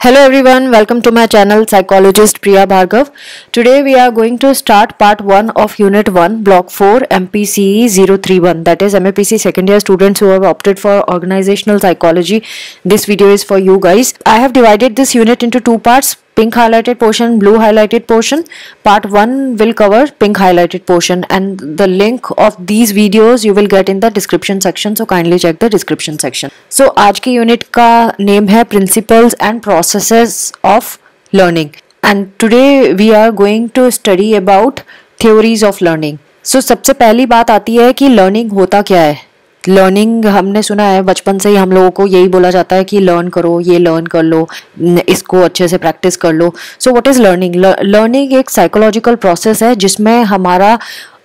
Hello everyone, welcome to my channel Psychologist Priya Bhargav. Today we are going to start part 1 of Unit 1, Block 4, MPCE 031. That is MAPC second year students who have opted for Organizational Psychology. This video is for you guys. I have divided this unit into two parts. Pink highlighted portion, blue highlighted portion. Part 1 will cover pink highlighted portion and the link of these videos you will get in the description section, so kindly check the description section. So आज की unit का name है Principles and Processes of Learning and today we are going to study about theories of learning. So सबसे पहली बात आती है कि learning होता क्या है. लर्निंग हमने सुना है बचपन से ही, हम लोगों को यही बोला जाता है कि लर्न करो, ये लर्न कर लो, इसको अच्छे से प्रैक्टिस कर लो. So what is learning? Learning एक साइकोलॉजिकल प्रोसेस है जिसमें हमारा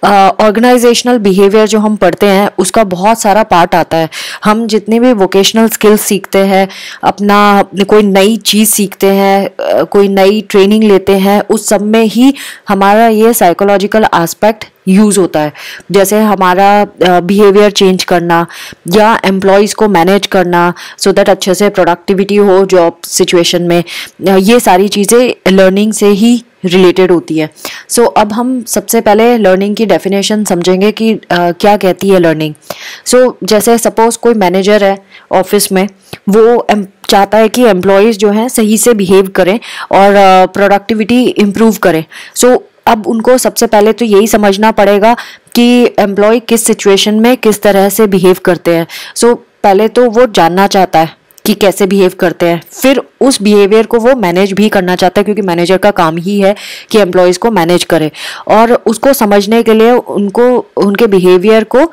ऑर्गेनाइजेशनल बिहेवियर जो हम पढ़ते हैं उसका बहुत सारा पार्ट आता है. हम जितनी भी वोकेशनल स्किल्स सीखते हैं, अपना कोई नई चीज़ सीखते हैं, कोई नई ट्रेनिंग लेते हैं, उस सब में ही हमारा ये साइकोलॉजिकल एस्पेक्ट यूज़ होता है. जैसे हमारा बिहेवियर चेंज करना या एम्प्लॉयज़ को मैनेज करना सो दैट अच्छे से प्रोडक्टिविटी हो जॉब सिचुएशन में, ये सारी चीज़ें लर्निंग से ही रिलेटेड होती है. सो अब हम सबसे पहले लर्निंग की डेफिनेशन समझेंगे कि क्या कहती है लर्निंग. सो जैसे सपोज कोई मैनेजर है ऑफिस में, वो चाहता है कि एम्प्लॉयज़ जो हैं सही से बिहेव करें और प्रोडक्टिविटी इम्प्रूव करें. सो अब उनको सबसे पहले तो यही समझना पड़ेगा कि एम्प्लॉय किस सिचुएशन में किस तरह से बिहेव करते हैं. सो पहले तो वो जानना चाहता है कि कैसे बिहेव करते हैं, फिर उस बिहेवियर को वो मैनेज भी करना चाहता है क्योंकि मैनेजर का काम ही है कि एम्प्लॉयज़ को मैनेज करे. और उसको समझने के लिए उनको उनके बिहेवियर को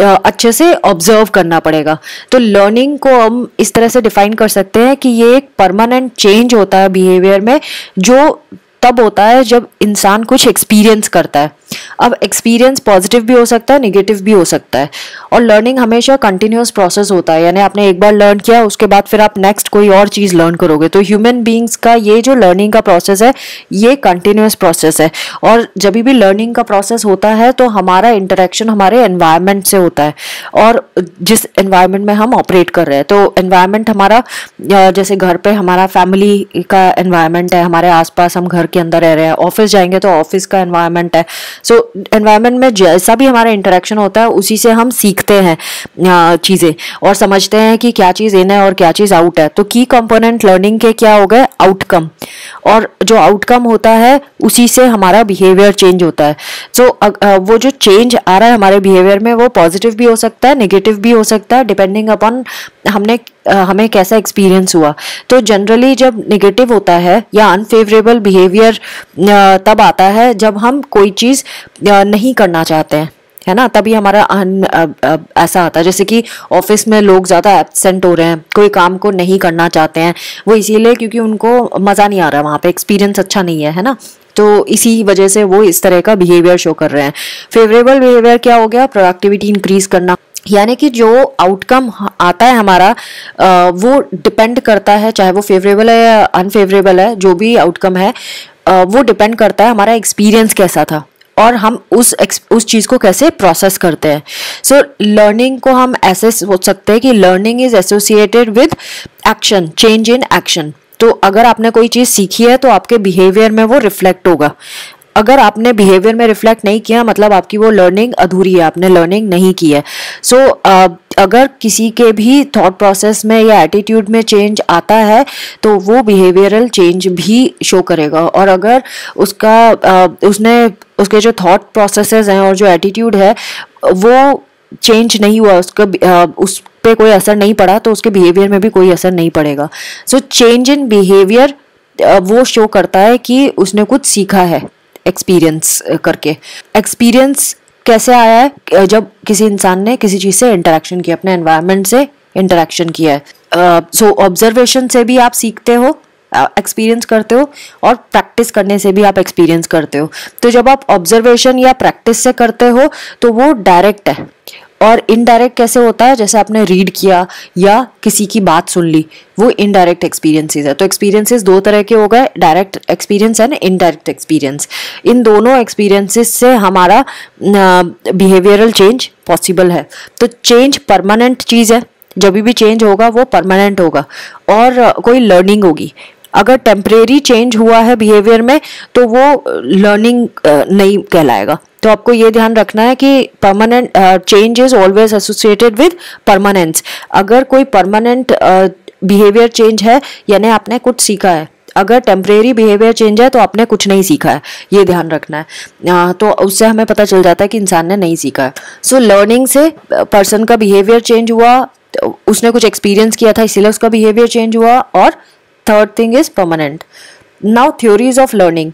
अच्छे से ऑब्जर्व करना पड़ेगा. तो लर्निंग को हम इस तरह से डिफाइन कर सकते हैं कि ये एक परमानेंट चेंज होता है बिहेवियर में, जो तब होता है जब इंसान कुछ एक्सपीरियंस करता है. अब एक्सपीरियंस पॉजिटिव भी हो सकता है, नेगेटिव भी हो सकता है. और लर्निंग हमेशा कंटिन्यूअस प्रोसेस होता है, यानी आपने एक बार लर्न किया उसके बाद फिर आप नेक्स्ट कोई और चीज़ लर्न करोगे. तो ह्यूमन बीइंग्स का ये जो लर्निंग का प्रोसेस है ये कंटिन्यूअस प्रोसेस है. और जब भी लर्निंग का प्रोसेस होता है तो हमारा इंटरेक्शन हमारे एनवायरनमेंट से होता है और जिस एनवायरनमेंट में हम ऑपरेट कर रहे हैं. तो एनवायरनमेंट हमारा, जैसे घर पे हमारा फैमिली का एनवायरनमेंट है, हमारे आसपास हम घर के अंदर रह रहे हैं, ऑफिस जाएंगे तो ऑफिस का एनवायरनमेंट है. सो एनवायरनमेंट में जैसा भी हमारा इंटरेक्शन होता है उसी से हम सीखते हैं चीज़ें और समझते हैं कि क्या चीज़ इन है और क्या चीज़ आउट है. तो की कंपोनेंट लर्निंग के क्या हो गए? आउटकम. और जो आउटकम होता है उसी से हमारा बिहेवियर चेंज होता है. सो वो जो चेंज आ रहा है हमारे बिहेवियर में वो पॉजिटिव भी हो सकता है, नेगेटिव भी हो सकता है, डिपेंडिंग अपॉन हमें कैसा एक्सपीरियंस हुआ. तो जनरली जब नेगेटिव होता है या अनफेवरेबल बिहेवियर तब आता है जब हम कोई चीज़ नहीं करना चाहते हैं, है ना, तभी हमारा ऐसा आता है. जैसे कि ऑफिस में लोग ज़्यादा एब्सेंट हो रहे हैं, कोई काम को नहीं करना चाहते हैं, वो इसीलिए क्योंकि उनको मज़ा नहीं आ रहा, वहाँ पे एक्सपीरियंस अच्छा नहीं है ना. तो इसी वजह से वो इस तरह का बिहेवियर शो कर रहे हैं. फेवरेबल बिहेवियर क्या हो गया? प्रोडक्टिविटी इंक्रीज करना. यानी कि जो आउटकम आता है हमारा वो डिपेंड करता है, चाहे वो फेवरेबल है या अनफेवरेबल है, जो भी आउटकम है वो डिपेंड करता है हमारा एक्सपीरियंस कैसा था और हम उस चीज़ को कैसे प्रोसेस करते हैं. सो लर्निंग को हम ऐसे सोच सकते हैं कि learning is associated with action, change in action. तो अगर आपने कोई चीज़ सीखी है तो आपके बिहेवियर में वो रिफ्लेक्ट होगा. अगर आपने बिहेवियर में रिफ्लेक्ट नहीं किया मतलब आपकी वो लर्निंग अधूरी है, आपने लर्निंग नहीं की है. सो अगर किसी के भी थॉट प्रोसेस में या एटीट्यूड में चेंज आता है तो वो बिहेवियरल चेंज भी शो करेगा. और अगर उसके जो थॉट प्रोसेसेस हैं और जो एटीट्यूड है वो चेंज नहीं हुआ, उस पे कोई असर नहीं पड़ा, तो उसके बिहेवियर में भी कोई असर नहीं पड़ेगा. सो चेंज इन बिहेवियर वो शो करता है कि उसने कुछ सीखा है एक्सपीरियंस करके. एक्सपीरियंस कैसे आया है? जब किसी इंसान ने किसी चीज़ से इंटरेक्शन किया, अपने एनवायरनमेंट से इंटरेक्शन किया है. सो ऑब्जर्वेशन से भी आप सीखते हो, एक्सपीरियंस करते हो, और प्रैक्टिस करने से भी आप एक्सपीरियंस करते हो. तो जब आप ऑब्जर्वेशन या प्रैक्टिस से करते हो तो वो डायरेक्ट है. और इनडायरेक्ट कैसे होता है? जैसे आपने रीड किया या किसी की बात सुन ली, वो इनडायरेक्ट एक्सपीरियंसेस है. तो एक्सपीरियंसेस दो तरह के हो गए, direct experience and indirect experience. इन दोनों एक्सपीरियंसेस से हमारा बिहेवियरल चेंज पॉसिबल है. तो चेंज परमानेंट चीज़ है, जब भी चेंज होगा वो परमानेंट होगा और कोई लर्निंग होगी. अगर टेम्परेरी चेंज हुआ है बिहेवियर में तो वो लर्निंग नहीं कहलाएगा। तो आपको ये ध्यान रखना है कि permanent change is always associated with permanence. अगर कोई परमानेंट बिहेवियर चेंज है यानी आपने कुछ सीखा है, अगर टेम्परेरी बिहेवियर चेंज है तो आपने कुछ नहीं सीखा है, ये ध्यान रखना है। तो उससे हमें पता चल जाता है कि इंसान ने नहीं सीखा है। सो लर्निंग से पर्सन का बिहेवियर चेंज हुआ, उसने कुछ एक्सपीरियंस किया था इसीलिए उसका बिहेवियर चेंज हुआ, और third thing is permanent. Now theories of learning,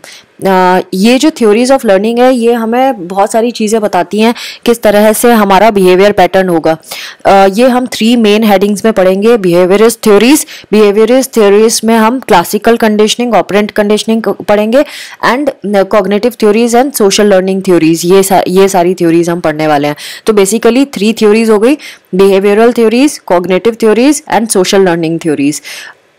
ये जो थ्योरीज ऑफ लर्निंग है ये हमें बहुत सारी चीज़ें बताती हैं किस तरह से हमारा बिहेवियर पैटर्न होगा। ये हम 3 मेन हेडिंग्स में पढ़ेंगे। बिहेवियरिस्ट थ्योरीज, बिहेवियरिस्ट थ्योरीज में हम क्लासिकल कंडीशनिंग, ऑपरेंट कंडीशनिंग पढ़ेंगे, and cognitive theories and social learning theories, ये सारी थ्योरीज हम पढ़ने वाले हैं। तो बेसिकली 3 थ्योरीज हो गई, behavioural theories, cognitive theories and social learning theories.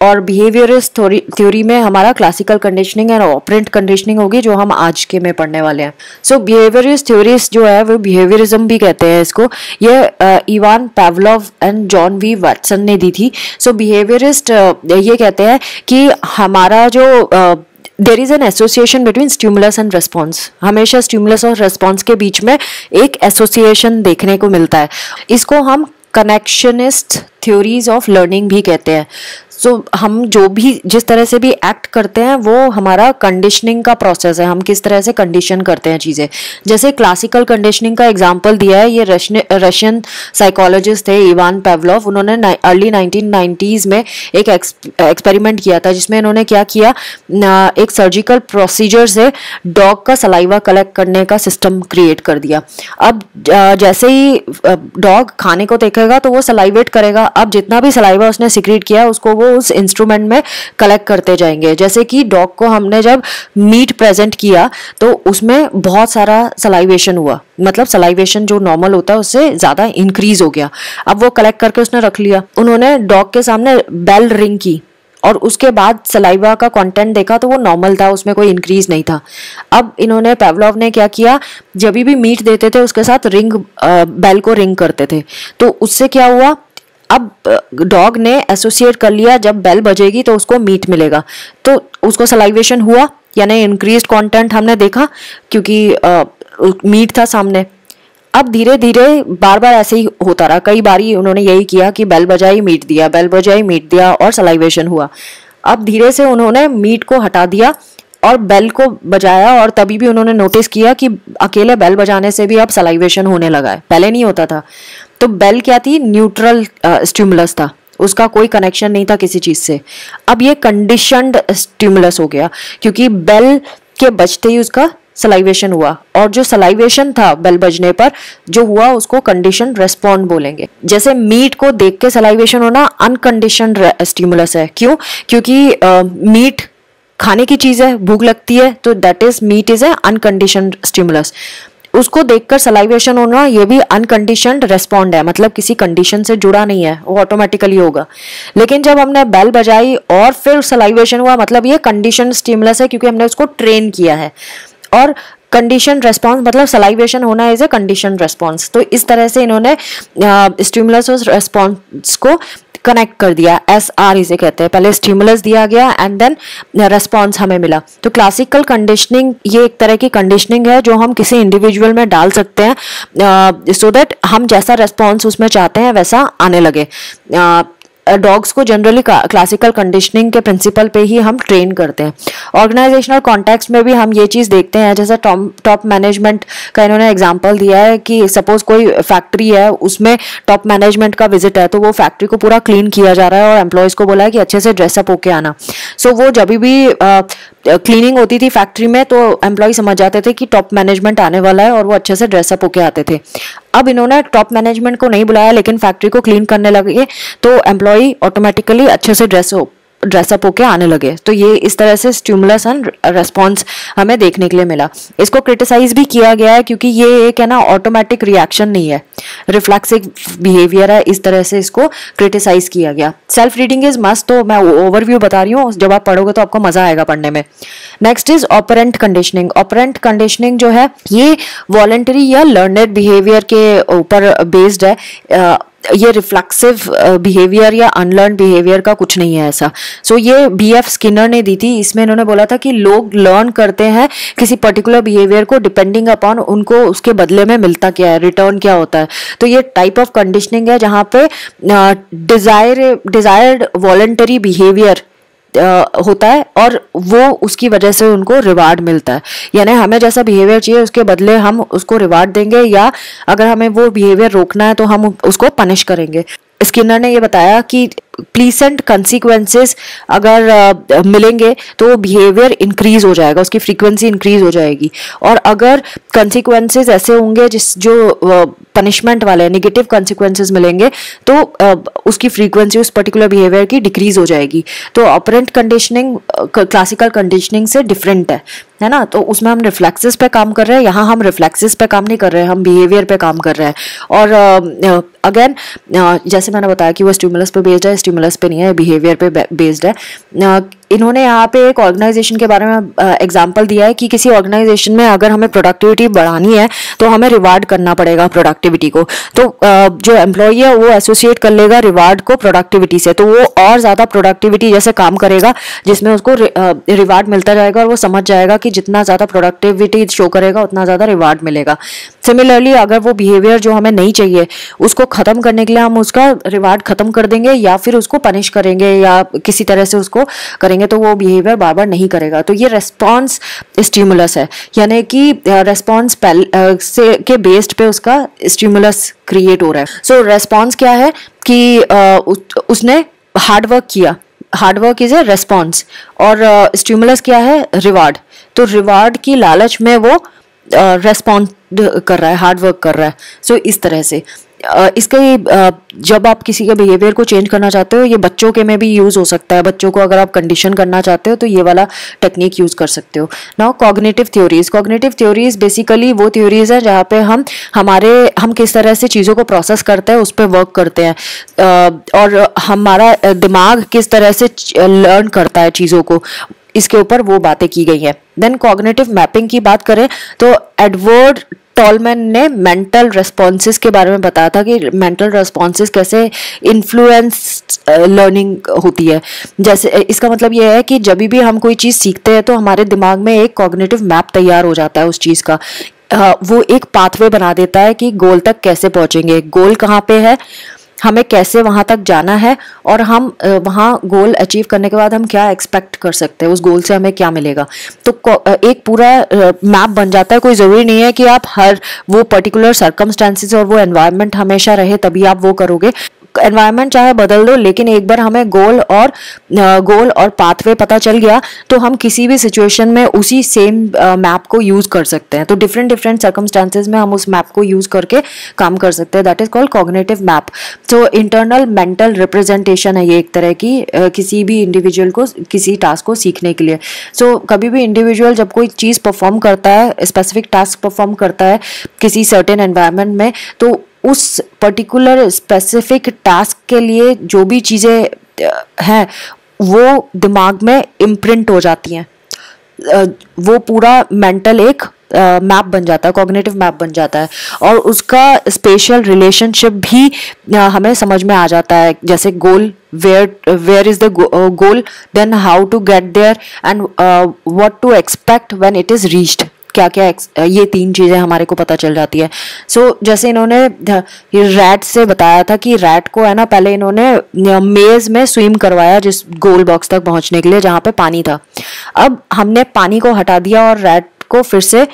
और बिहेवियरिस्ट थ्योरी में हमारा क्लासिकल कंडीशनिंग और ऑपरेंट कंडीशनिंग होगी जो हम आज के में पढ़ने वाले हैं। सो बिहेवियरिस्ट थ्योरीज जो है वो बिहेवियरिज्म भी कहते हैं इसको, ये Ivan Pavlov and John V Watson ने दी थी। सो बिहेवियरिस्ट ये कहते हैं कि हमारा जो there is an association between stimulus and response, हमेशा स्टिमुलस और रेस्पॉन्स के बीच में एक एसोसिएशन देखने को मिलता है। इसको हम कनेक्शनिस्ट थ्योरीज ऑफ लर्निंग भी कहते हैं। सो हम जो भी जिस तरह से भी एक्ट करते हैं वो हमारा कंडीशनिंग का प्रोसेस है, हम किस तरह से कंडीशन करते हैं चीज़ें। जैसे क्लासिकल कंडीशनिंग का एग्जांपल दिया है, ये रशियन साइकोलॉजिस्ट थे इवान पावलोव। उन्होंने अर्ली 1990s में एक एक्सपेरिमेंट किया था जिसमें इन्होंने क्या किया, एक सर्जिकल प्रोसीजर से डॉग का सलाइवा कलेक्ट करने का सिस्टम क्रिएट कर दिया। अब जैसे ही डॉग खाने को देखेगा तो वो सलाइवेट करेगा। अब जितना भी सलाइवा उसने सिक्रीट किया उसको वो उस इंस्ट्रूमेंट में कलेक्ट करते जाएंगे। जैसे कि डॉग को हमने जब मीट प्रेजेंट किया तो उसमें बहुत सारा सलाइवेशन हुआ, मतलब सलाइवेशन जो नॉर्मल होता है उससे ज्यादा इंक्रीज हो गया। अब वो कलेक्ट करके उसने रख लिया। उन्होंने डॉग के सामने बेल रिंग की और उसके बाद सलाइवा का कंटेंट देखा तो वो नॉर्मल था, उसमें कोई इंक्रीज नहीं था। अब इन्होंने पावलोव ने क्या किया, जब भी मीट देते थे उसके साथ बेल को रिंग करते थे। तो उससे क्या हुआ, अब डॉग ने एसोसिएट कर लिया जब बेल बजेगी तो उसको मीट मिलेगा, तो उसको सलाइवेशन हुआ यानी इंक्रीज्ड कंटेंट हमने देखा क्योंकि मीट था सामने। अब धीरे धीरे बार बार ऐसे ही होता रहा, कई बारी उन्होंने यही किया कि बेल बजाई मीट दिया, बेल बजाई मीट दिया और सलाइवेशन हुआ। अब धीरे से उन्होंने मीट को हटा दिया और बेल को बजाया, और तभी भी उन्होंने नोटिस किया कि अकेले बेल बजाने से भी अब सलाइवेशन होने लगा है, पहले नहीं होता था। तो बेल क्या थी, न्यूट्रल स्टिमुलस था, उसका कोई कनेक्शन नहीं था किसी चीज से। अब ये कंडीशनड स्टिमुलस हो गया क्योंकि बेल के बजते ही उसका सलाइवेशन हुआ, और जो सलाइवेशन था बेल बजने पर जो हुआ उसको कंडीशन रेस्पॉन्ड बोलेंगे। जैसे मीट को देख के सलाइवेशन होना अनकंडीशनड स्टिमुलस है। क्यों? क्योंकि मीट खाने की चीज है, भूख लगती है, तो that is meat is a unconditioned stimulus. उसको देखकर सलाइवेशन होना ये भी अनकंडीशनड रेस्पॉन्ड है, मतलब किसी कंडीशन से जुड़ा नहीं है, वो ऑटोमेटिकली होगा। लेकिन जब हमने बेल बजाई और फिर सलाइवेशन हुआ, मतलब ये कंडीशन स्टिमुलस है क्योंकि हमने उसको ट्रेन किया है। और कंडीशन रेस्पॉन्स मतलब सलाइवेशन होना इज ए कंडीशन रेस्पॉन्स। तो इस तरह से इन्होंने स्टिमुलस और रेस्पॉन्स को कनेक्ट कर दिया, SR इसे कहते हैं। पहले स्टिमुलस दिया गया एंड देन रेस्पॉन्स हमें मिला। तो क्लासिकल कंडीशनिंग ये एक तरह की कंडीशनिंग है जो हम किसी इंडिविजुअल में डाल सकते हैं सो दैट हम जैसा रेस्पॉन्स उसमें चाहते हैं वैसा आने लगे। डॉग्स को जनरली क्लासिकल कंडीशनिंग के प्रिंसिपल पे ही हम ट्रेन करते हैं। ऑर्गेनाइजेशनल कॉन्टेक्स्ट में भी हम ये चीज़ देखते हैं, जैसे टॉप मैनेजमेंट का इन्होंने एग्जांपल दिया है कि सपोज कोई फैक्ट्री है, उसमें टॉप मैनेजमेंट का विजिट है, तो वो फैक्ट्री को पूरा क्लीन किया जा रहा है और एम्प्लॉयज़ को बोला है कि अच्छे से ड्रेसअप होके आना। सो वो जब भी क्लीनिंग होती थी फैक्ट्री में तो एम्प्लॉय समझ जाते थे कि टॉप मैनेजमेंट आने वाला है और वो अच्छे से ड्रेसअप होके आते थे। अब इन्होंने टॉप मैनेजमेंट को नहीं बुलाया लेकिन फैक्ट्री को क्लीन करने लगे तो एम्प्लॉय ऑटोमेटिकली अच्छे से ड्रेसअप होके आने लगे। तो ये इस तरह से स्टिमुलस एंड रेस्पॉन्स हमें देखने के लिए मिला। इसको क्रिटिसाइज भी किया गया है क्योंकि ये एक है ना ऑटोमेटिक रिएक्शन नहीं है, रिफ्लेक्सिव बिहेवियर है, इस तरह से इसको क्रिटिसाइज किया गया। सेल्फ रीडिंग इज मस्ट, तो मैं ओवरव्यू बता रही हूँ, जब आप पढ़ोगे तो आपको मजा आएगा पढ़ने में। Next is operant conditioning. Operant conditioning जो है ये वॉलंटरी या लर्नड बिहेवियर के ऊपर बेस्ड है। ये रिफ्लेक्सिव बिहेवियर या अनलर्न बिहेवियर का कुछ नहीं है ऐसा। सो ये BF स्किनर ने दी थी। इसमें इन्होंने बोला था कि लोग लर्न करते हैं किसी पर्टिकुलर बिहेवियर को डिपेंडिंग अपॉन उनको उसके बदले में मिलता क्या है, रिटर्न क्या होता है। तो ये टाइप ऑफ कंडीशनिंग है जहाँ पे डिजायर्ड वॉलंटरी बिहेवियर होता है और वो उसकी वजह से उनको रिवार्ड मिलता है। यानी हमें जैसा बिहेवियर चाहिए उसके बदले हम उसको रिवार्ड देंगे, या अगर हमें वो बिहेवियर रोकना है तो हम उसको पनिश करेंगे। स्किनर ने ये बताया कि प्लीसेंट कंसिक्वेंसेस अगर मिलेंगे तो बिहेवियर इंक्रीज हो जाएगा, उसकी फ्रीक्वेंसी इंक्रीज हो जाएगी। और अगर कंसिक्वेंसेस ऐसे होंगे जो पनिशमेंट वाले नेगेटिव कंसिक्वेंसेस मिलेंगे तो उसकी फ्रीक्वेंसी उस पर्टिकुलर बिहेवियर की डिक्रीज हो जाएगी। तो ऑपरेंट कंडीशनिंग क्लासिकल कंडीशनिंग से डिफरेंट है ना। तो उसमें हम रिफ्लेक्सेस पे काम कर रहे हैं, यहाँ हम रिफ्लेक्सेस पे काम नहीं कर रहे हैं, हम बिहेवियर पे काम कर रहे हैं। और अगेन जैसे मैंने बताया कि वो स्टिमुलस पे बेस्ड है, स्टिमुलस पे नहीं है, बिहेवियर पे बेस्ड है। इन्होंने यहाँ पे एक ऑर्गेनाइजेशन के बारे में एग्जांपल दिया है कि किसी ऑर्गेनाइजेशन में अगर हमें प्रोडक्टिविटी बढ़ानी है तो हमें रिवार्ड करना पड़ेगा प्रोडक्टिविटी को। तो जो एम्प्लॉई है वो एसोसिएट कर लेगा रिवार्ड को प्रोडक्टिविटी से, तो वो और ज़्यादा प्रोडक्टिविटी जैसे काम करेगा जिसमें उसको रिवार्ड मिलता जाएगा और वो समझ जाएगा कि जितना ज़्यादा प्रोडक्टिविटी शो करेगा उतना ज़्यादा रिवार्ड मिलेगा। सिमिलरली अगर वो बिहेवियर जो हमें नहीं चाहिए उसको ख़त्म करने के लिए हम उसका रिवार्ड ख़त्म कर देंगे या फिर उसको पनिश करेंगे या किसी तरह से उसको करेंगे तो वो बिहेवियर बार बार नहीं करेगा। तो ये रेस्पॉन्स स्टिमुलस है, यानी कि रेस्पॉन्स से के बेस्ड पे उसका स्टिमुलस क्रिएट हो रहा है। सो रेस्पॉन्स क्या है कि उसने हार्ड वर्क किया, hard work is a response, और स्टिमुलस क्या है, रिवार्ड। तो रिवार्ड की लालच में वो रेस्पॉन्ड कर रहा है, हार्ड वर्क कर रहा है। सो इस तरह से इसके जब आप किसी के बिहेवियर को चेंज करना चाहते हो, ये बच्चों के में भी यूज़ हो सकता है। बच्चों को अगर आप कंडीशन करना चाहते हो तो ये वाला टेक्निक यूज़ कर सकते हो। नाउ कॉग्निटिव थ्योरीज बेसिकली वो थ्योरीज है जहाँ पे हम किस तरह से चीज़ों को प्रोसेस करते हैं, उस पर वर्क करते हैं, और हमारा दिमाग किस तरह से लर्न करता है चीज़ों को, इसके ऊपर वो बातें की गई हैं। देन कॉग्निटिव मैपिंग की बात करें तो एडवर्ड टॉलमैन ने मेंटल रेस्पॉन्सेस के बारे में बताया था कि मेंटल रेस्पॉन्सेस कैसे इन्फ्लुएंस लर्निंग होती है। जैसे इसका मतलब ये है कि जब भी हम कोई चीज़ सीखते हैं तो हमारे दिमाग में एक कॉग्निटिव मैप तैयार हो जाता है उस चीज़ का। वो एक पाथवे बना देता है कि गोल तक कैसे पहुंचेंगे, गोल कहाँ पे है, हमें कैसे वहां तक जाना है, और हम वहां गोल अचीव करने के बाद हम क्या एक्सपेक्ट कर सकते हैं, उस गोल से हमें क्या मिलेगा। तो एक पूरा मैप बन जाता है। कोई ज़रूरी नहीं है कि आप हर वो पर्टिकुलर सर्कमस्टेंसेस और वो एनवायरनमेंट हमेशा रहे तभी आप वो करोगे। एनवायरनमेंट चाहे बदल दो, लेकिन एक बार हमें गोल और पाथवे पता चल गया तो हम किसी भी सिचुएशन में उसी सेम मैप को यूज कर सकते हैं। तो डिफरेंट सर्कमस्टांसेस में हम उस मैप को यूज करके काम कर सकते हैं। That is called cognitive map. तो इंटरनल मेंटल रिप्रेजेंटेशन है ये एक तरह की किसी भी इंडिविजुअल को किसी टास्क को सीखने के लिए। सो कभी भी इंडिविजुअल जब कोई चीज़ परफॉर्म करता है, स्पेसिफिक टास्क परफॉर्म करता है किसी सर्टेन एनवायरनमेंट में, तो उस पर्टिकुलर स्पेसिफिक टास्क के लिए जो भी चीज़ें हैं वो दिमाग में इम्प्रिंट हो जाती हैं। वो पूरा मेंटल एक मैप बन जाता है, कॉग्निटिव मैप बन जाता है, और उसका स्पेशल रिलेशनशिप भी हमें समझ में आ जाता है। जैसे goal, where is the goal, then how to get there, and what to expect when it is reached. क्या क्या ये तीन चीज़ें हमारे को पता चल जाती है। सो जैसे इन्होंने रैट से बताया था कि रैट को है ना, पहले इन्होंने मेज में स्विम करवाया जिस गोल बॉक्स तक पहुंचने के लिए जहाँ पे पानी था। अब हमने पानी को हटा दिया और रैट को फिर से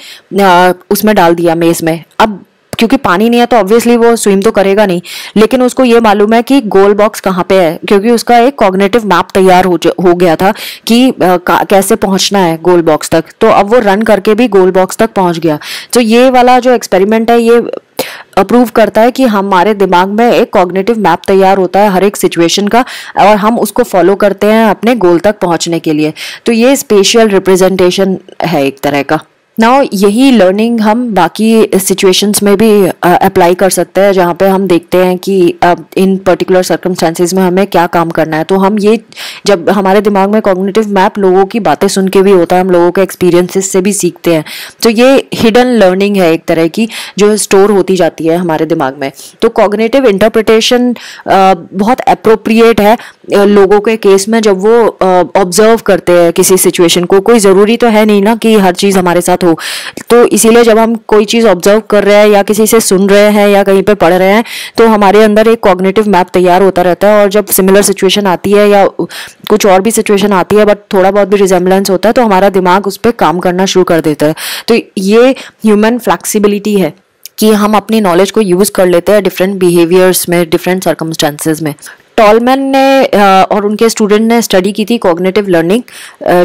उसमें डाल दिया मेज में। अब क्योंकि पानी नहीं है तो ऑब्वियसली वो स्विम तो करेगा नहीं, लेकिन उसको ये मालूम है कि गोल बॉक्स कहाँ पे है, क्योंकि उसका एक कॉग्निटिव मैप तैयार हो गया था कि कैसे पहुंचना है गोल बॉक्स तक। तो अब वो रन करके भी गोल बॉक्स तक पहुंच गया। तो ये वाला जो एक्सपेरिमेंट है ये अप्रूव करता है कि हमारे दिमाग में एक कॉग्निटिव मैप तैयार होता है हर एक सिचुएशन का, और हम उसको फॉलो करते हैं अपने गोल तक पहुंचने के लिए। तो ये स्पेशियल रिप्रेजेंटेशन है एक तरह का। नाउ यही लर्निंग हम बाकी सिचुएशंस में भी अप्लाई कर सकते हैं, जहाँ पे हम देखते हैं कि इन पर्टिकुलर सर्कमस्टेंसेस में हमें क्या काम करना है। तो हम ये, जब हमारे दिमाग में कॉग्निटिव मैप लोगों की बातें सुन के भी होता है, हम लोगों के एक्सपीरियंसेस से भी सीखते हैं। तो ये हिडन लर्निंग है एक तरह की, जो स्टोर होती जाती है हमारे दिमाग में। तो कॉग्निटिव इंटरप्रिटेशन बहुत अप्रोप्रिएट है लोगों के केस में, जब वो ऑब्जर्व करते हैं किसी सिचुएशन को। कोई ज़रूरी तो है नहीं ना कि हर चीज़ हमारे साथ हो, तो इसीलिए जब हम कोई चीज़ ऑब्जर्व कर रहे हैं या किसी से सुन रहे हैं या कहीं पे पढ़ रहे हैं, तो हमारे अंदर एक कॉग्निटिव मैप तैयार होता रहता है। और जब सिमिलर सिचुएशन आती है या कुछ और भी सिचुएशन आती है बट थोड़ा बहुत भी रिजेम्बलेंस होता है, तो हमारा दिमाग उस पर काम करना शुरू कर देता है। तो ये ह्यूमन फ्लैक्सिबिलिटी है कि हम अपनी नॉलेज को यूज़ कर लेते हैं डिफरेंट बिहेवियर्स में, डिफरेंट सर्कमस्टेंसेज में। टॉलमैन ने और उनके स्टूडेंट ने स्टडी की थी कॉग्निटिव लर्निंग,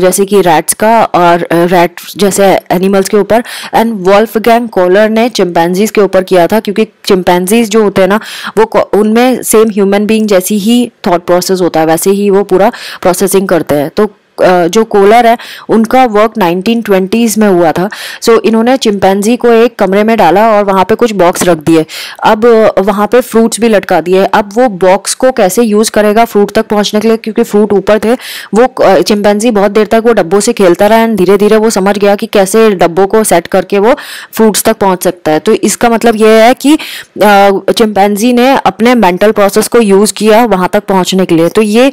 जैसे कि रैट्स का और रैट जैसे एनिमल्स के ऊपर, एंड वोल्फगैंग कोहलर ने चिंपैंजीज के ऊपर किया था, क्योंकि चिंपैंजीज जो होते हैं ना, वो उनमें सेम ह्यूमन बीइंग जैसी ही थॉट प्रोसेस होता है, वैसे ही वो पूरा प्रोसेसिंग करते हैं। तो जो कोलर है उनका वर्क 1920s में हुआ था। सो इन्होंने चिंपैंजी को एक कमरे में डाला और वहाँ पे कुछ बॉक्स रख दिए, अब वहाँ पे फ्रूट्स भी लटका दिए। अब वो बॉक्स को कैसे यूज़ करेगा फ्रूट तक पहुँचने के लिए, क्योंकि फ्रूट ऊपर थे। वो चिंपैंजी बहुत देर तक वो डब्बों से खेलता रहा एंड धीरे धीरे वो समझ गया कि कैसे डब्बों को सेट करके वो फ्रूट्स तक पहुँच सकता है। तो इसका मतलब ये है कि चिंपैंजी ने अपने मेंटल प्रोसेस को यूज़ किया वहाँ तक पहुँचने के लिए। तो ये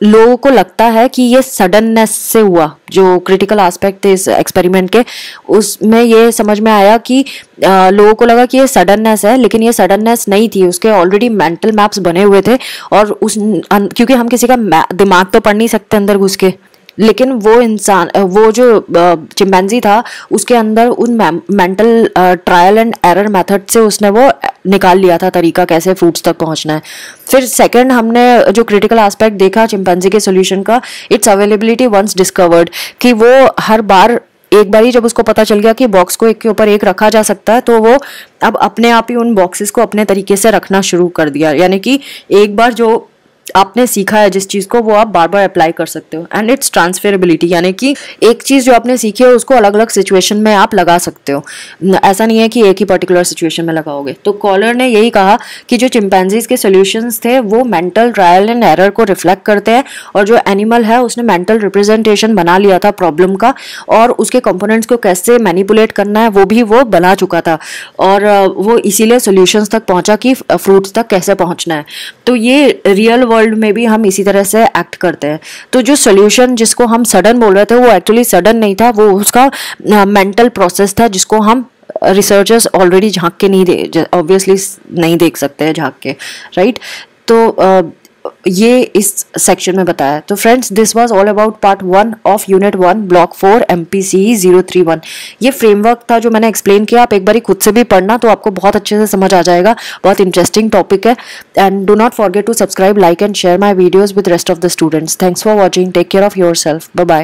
लोगों को लगता है कि ये सडननेस से हुआ, जो क्रिटिकल एस्पेक्ट थे इस एक्सपेरिमेंट के, उसमें ये समझ में आया कि लोगों को लगा कि ये सडननेस है, लेकिन ये सडननेस नहीं थी, उसके ऑलरेडी मेंटल मैप्स बने हुए थे। और क्योंकि हम किसी का दिमाग तो पढ़ नहीं सकते अंदर घुस के, लेकिन वो इंसान, वो जो चिंपैंजी था, उसके अंदर उन mental trial and error method से उसने वो निकाल लिया था तरीका कैसे फ्रूट्स तक पहुंचना है। फिर सेकंड हमने जो क्रिटिकल एस्पेक्ट देखा चिंपैंजी के सॉल्यूशन का, इट्स अवेलेबिलिटी वंस डिस्कवर्ड, कि वो हर बार एक बार ही जब उसको पता चल गया कि बॉक्स को एक के ऊपर एक रखा जा सकता है, तो वो अब अपने आप ही उन बॉक्सेस को अपने तरीके से रखना शुरू कर दिया। यानी कि एक बार जो आपने सीखा है जिस चीज़ को, वो आप बार बार अप्लाई कर सकते हो। एंड इट्स ट्रांसफरेबिलिटी, यानी कि एक चीज़ जो आपने सीखी है उसको अलग अलग सिचुएशन में आप लगा सकते हो, ऐसा नहीं है कि एक ही पर्टिकुलर सिचुएशन में लगाओगे। तो कॉलर ने यही कहा कि जो चिंपैंजीज के सॉल्यूशंस थे वो मेंटल ट्रायल एंड एरर को रिफ्लेक्ट करते हैं, और जो एनिमल है उसने मेंटल रिप्रेजेंटेशन बना लिया था प्रॉब्लम का, और उसके कंपोनेंट्स को कैसे मैनिपुलेट करना है वो भी वो बना चुका था, और वो इसीलिए सॉल्यूशंस तक पहुंचा कि फ्रूट्स तक कैसे पहुंचना है। तो ये रियल वर्ल्ड में भी हम इसी तरह से एक्ट करते हैं। तो जो सॉल्यूशन जिसको हम सडन बोल रहे थे, वो एक्चुअली सडन नहीं था, वो उसका मेंटल प्रोसेस था, जिसको हम रिसर्चर्स ऑलरेडी झांक के नहीं ऑब्वियसली नहीं देख सकते हैं झांक के, राइट। तो ये इस सेक्शन में बताया। तो friends, this was all about part 1 of unit 1 block 4 MPCE 031। ये फ्रेमवर्क था जो मैंने एक्सप्लेन किया, आप एक बार खुद से भी पढ़ना तो आपको बहुत अच्छे से समझ आ जाएगा। बहुत इंटरेस्टिंग टॉपिक है। And do not forget to subscribe, like and share my videos with rest of the students. Thanks for watching, take care of yourself, bye bye.